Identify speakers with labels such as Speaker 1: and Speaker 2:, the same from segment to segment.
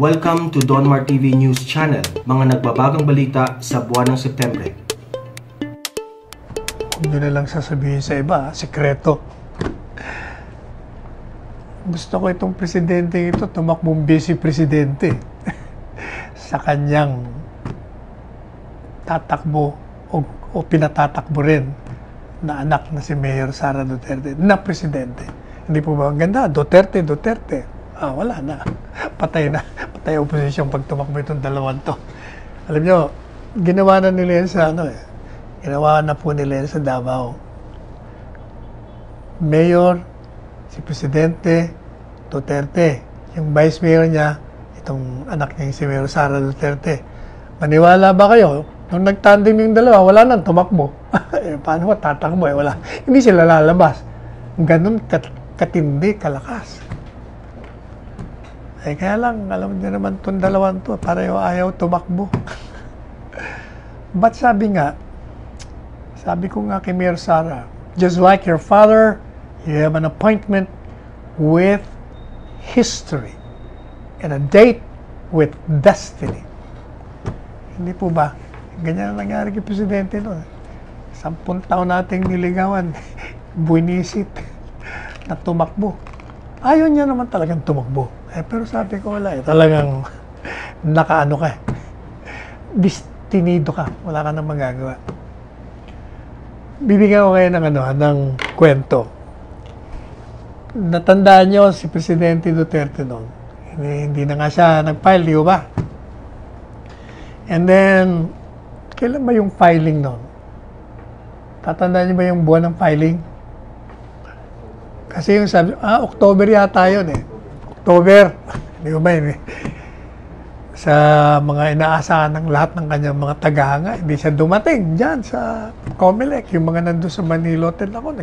Speaker 1: Welcome to Donmar TV News Channel, mga nagbabagang balita sa buwan ng Setyembre.
Speaker 2: Huwag nyo na lang sasabihin sa iba, sekreto. Gusto ko itong presidente ito, tumakbong vice presidente sa kanyang tatakbo o pinatatakbo rin na anak na si Mayor Sara Duterte na presidente. Hindi po ba ang ganda? Duterte. Wala na. Patay na. Patay oposisyon pag tumakbo itong dalawang to. Alam nyo, ginawa na nila yan sa ginawa na po nila yan sa Davao. Mayor, si Presidente Duterte. Yung Vice Mayor niya, itong anak niya si Mayor Sara Duterte. Maniwala ba kayo? Nung nagtandem yung dalawa, wala nang tumakbo. Paano ba tatakbo? Wala. Hindi sila lalabas. Ganun katindi, kalakas. Kaya lang, alam niyo naman itong dalawang to, pareho ayaw tumakbo. But sabi ko nga kay Mayor Sara, just like your father, you have an appointment with history and a date with destiny. Hindi po ba? Ganyan ang nangyari kay Presidente noon. 10 taon nating niligawan, buinisit na tumakbo. Ayaw niya naman talagang tumakbo. Pero sabi ko wala talagang nakaano ka. Destinido ka. Wala ka nang magagawa. Bibigyan ko kayo ng kwento. Natandaan niyo si Presidente Duterte noon. Hindi na nga siya nag-file, di ba? And then, kailan ba yung filing noon? Tatandaan niyo ba yung buwan ng filing? Kasi yung sabi, October yata yun eh. October. Di ba yun eh? Sa mga inaasahan ng lahat ng kanyang mga tagahanga, hindi siya dumating dyan sa Comelec. Yung mga nandun sa Manila Hotel ako,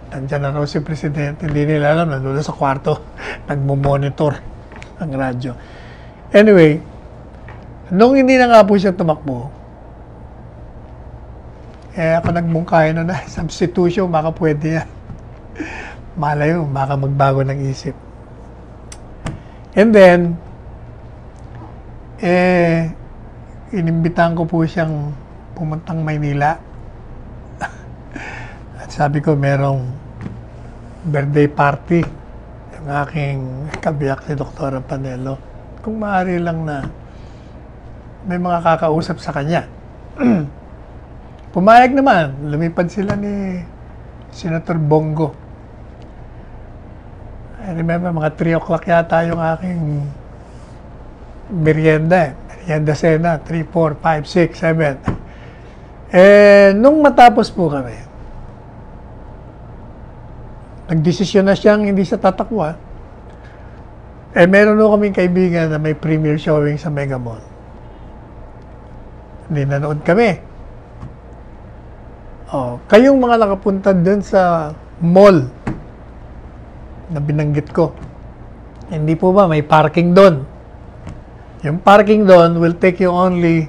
Speaker 2: nandyan na raw si Presidente. Hindi nila alam, nandun sa kwarto, nagmo-monitor ang radyo. Anyway, nung hindi na nga po siya tumakbo, ako nagmungkahin na substitution, baka pwede yan. Malay mo, baka magbago ng isip. And then, inimbitahan ko po siyang pumuntang Maynila. At sabi ko, merong birthday party yung aking kabiyak si Dr. Panelo. Kung maaari lang na may mga kakausap sa kanya. Pumayag naman. Lumipad sila ni Senator Bongo. I remember, mga 3 o'clock yata yung aking merienda. Merienda Sena, 3, 4, 5, 6, 7. Nung matapos po kami, nagdesisyon na siyang hindi siya tatakwa. Meron po kaming kaibigan na may premiere showing sa Mega Mall. Hindi nanood kami. Kayong mga nakapunta dun sa mall na binanggit ko, hindi po ba may parking doon? Yung parking doon will take you only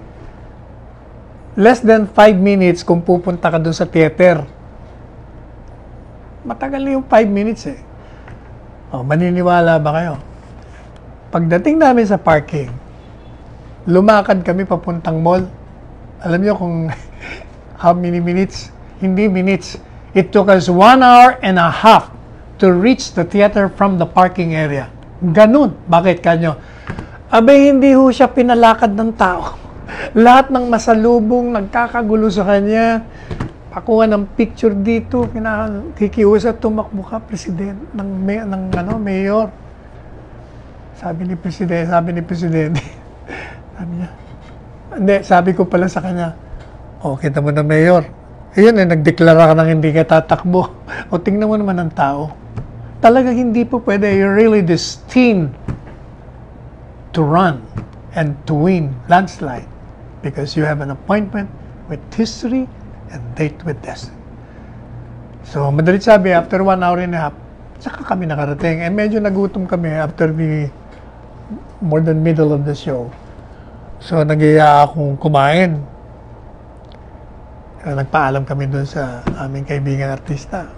Speaker 2: less than 5 minutes kung pupunta ka doon sa theater. Matagal na yung 5 minutes eh. Maniniwala ba kayo? Pagdating namin sa parking, lumakad kami papuntang mall. Alam niyo kung how many minutes? Hindi minutes. It took us 1 hour and a half to reach the theater from the parking area. Ganun. Bakit kanyo? Abay, hindi ho siya pinalakad ng tao. Lahat ng masalubong, nagkakagulo sa kanya. Pakuha ng picture dito. Kikiusap, tumakbo ka, President, Mayor. Sabi ni Presidente, sabi niya, hindi, sabi ko pala sa kanya, kita mo na, Mayor. Ayun, nagdeklara ka ng hindi ka tatakbo. Tingnan mo naman ang tao. Talagang hindi po pwede. You're really destined to run and to win landslide because you have an appointment with history and date with destiny. So, madalit sabi, after 1 hour and a half, saka kami nakarating. Medyo nagutom kami after the more than middle of the show. So, nag-iya akong kumain. Nagpaalam kami doon sa aming kaibigan artista.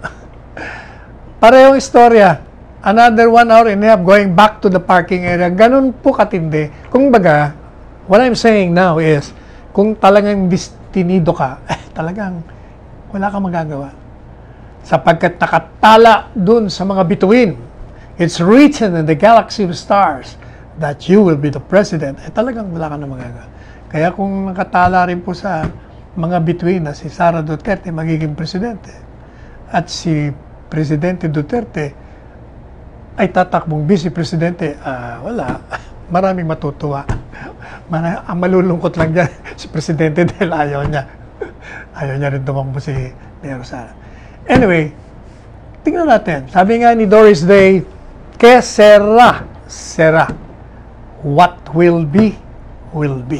Speaker 2: Parehong istorya. another 1 hour and a half going back to the parking area. Ganun po katindi. Kung baga, what I'm saying now is, kung talagang destinido ka, talagang wala kang magagawa. Sapagkat nakatala dun sa mga bituin, it's written in the galaxy of stars that you will be the president. Talagang wala kang magagawa. Kaya kung nakatala rin po sa mga bituin na si Sara Duterte magiging presidente at si Presidente Duterte ay tatakbong vice-presidente, wala. Maraming matutuwa. Ang malulungkot lang dyan si Presidente dahil ayaw niya. Ayaw niya rin tumakbo si Mayor Sara. Anyway, tingnan natin. Sabi nga ni Doris Day, que sera, sera. What will be, will be.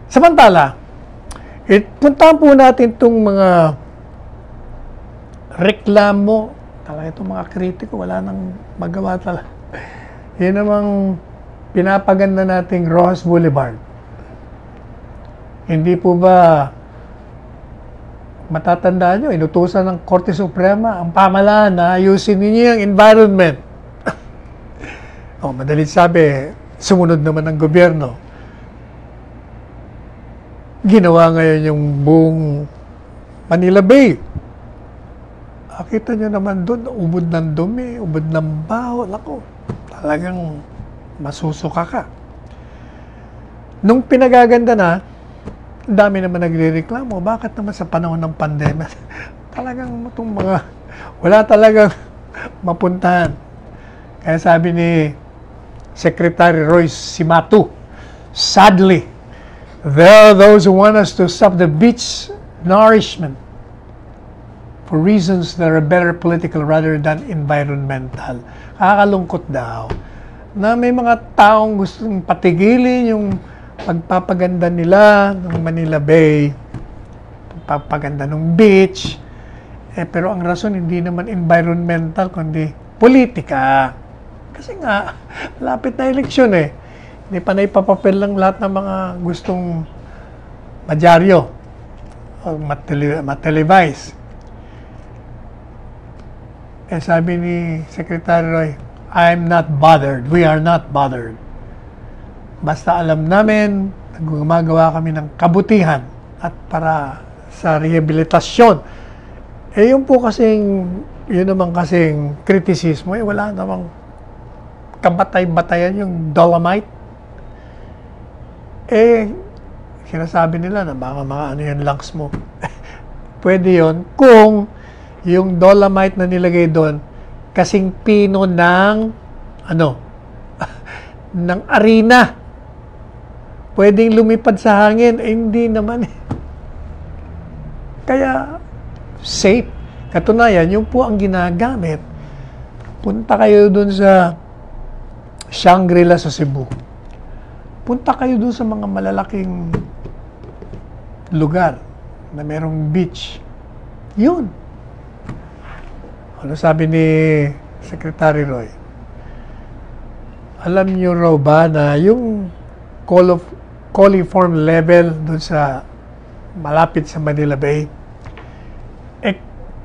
Speaker 2: Samantala, puntahan po natin itong mga reklamo. Talaga itong mga kritiko, wala nang magawa talaga. Yan namang pinapaganda nating Rojas Boulevard. Hindi po ba matatandaan nyo, inutusan ng Korte Suprema ang pamahalaan na ayusin ninyo yung environment. Madalit sabi, sumunod naman ng gobyerno. Ginawa ngayon yung buong Manila Bay. Kita nyo naman doon, ubod ng dumi, ubod ng baho. Lako, talagang masusuka ka. Nung pinagaganda na, dami naman nagre-reklamo. Bakit naman sa panahon ng pandemya? Talagang itong mga, wala talagang mapuntahan. Kaya sabi ni Secretary Roy Cimatu, sadly, there are those who want us to stop the beach nourishment for reasons that are better political rather than environmental. Kakalungkot daw na may mga taong gustong patigilin yung pagpapaganda nila ng Manila Bay, pagpapaganda ng beach, pero ang rason hindi naman environmental kundi politika. Kasi nga, malapit na eleksyon eh. Hindi pa na ipapapel lang lahat ng mga gustong madyaryo o matelevise. Sabi ni Secretary Roy, I'm not bothered. We are not bothered. Basta alam namin, gumagawa kami ng kabutihan at para sa rehabilitasyon. Yun po kasing, yun naman kasing kritisismo, wala namang kabatay-batayan yung dolomite. Sinasabi nila na baka mga ano yung lungs mo. Pwede yun kung yung dolomite na nilagay doon kasing pino ng ng arena. Pwedeng lumipad sa hangin. Hindi naman eh. Kaya safe. Katunayan, yung po ang ginagamit. Punta kayo doon sa Shangri-La sa Cebu. Punta kayo doon sa mga malalaking lugar na merong beach. Yun. Ano sabi ni Secretary Roy? Alam niyo raw ba na yung coliform level doon sa malapit sa Manila Bay,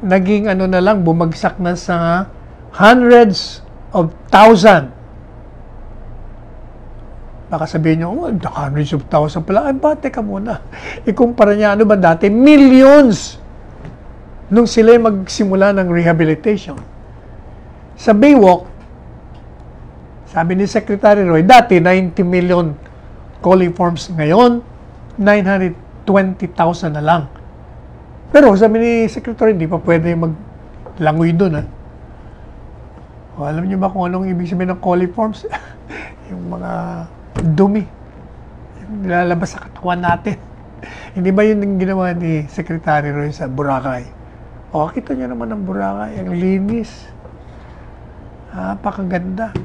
Speaker 2: naging na lang, bumagsak na sa hundreds of thousand. Baka sabihin nyo, hundreds of thousand pala. Teka muna. Ikumpara niya, ano ba dati? Millions! Nung sila magsimula ng rehabilitation. Sa Baywalk, sabi ni Secretary Roy, dati 90 million coliforms, ngayon 920,000 na lang. Pero sabi ni Secretary, hindi pa pwede maglangoy doon. Alam niyo ba kung anong ibig sabihin ng coliforms? Yung mga dumi. Yung nilalabas sa katawan natin. Hindi ba yun yung ginawa ni Secretary Roy sa Boracay? Kita niyo naman ang Boracay. Ang linis. Napakaganda.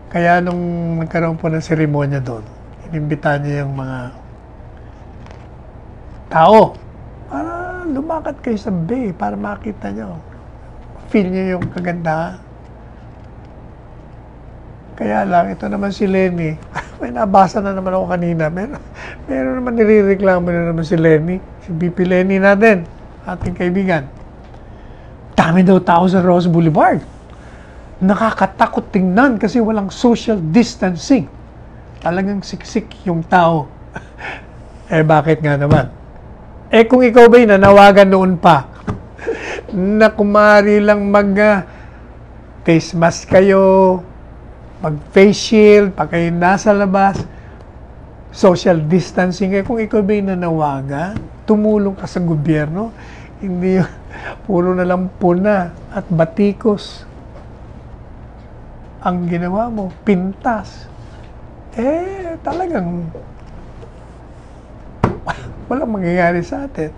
Speaker 2: Kaya nung nagkaroon po ng seremonya doon, inimbitahan niya yung mga tao para lumakad kayo sa bay para makita nyo. Feel nyo yung kagandahan. Kaya lang, ito naman si Lenny. May nabasa na naman ako kanina. Meron naman nirireklamo na naman si Lenny. Si BP Lenny natin, ating kaibigan. dami daw tao sa Ross Boulevard. Nakakatakot tingnan kasi walang social distancing. Talagang siksik yung tao. Bakit nga naman? Kung ikaw ba'y nanawagan noon pa na kumari lang face mask kayo, mag-face shield, pag kayo nasa labas, social distancing kayo. Kung ikaw ba'y nanawagan, tumulong ka sa gobyerno, hindi puro na lang puna at batikos ang ginawa mo, pintas. Talagang walang mangyayari sa atin.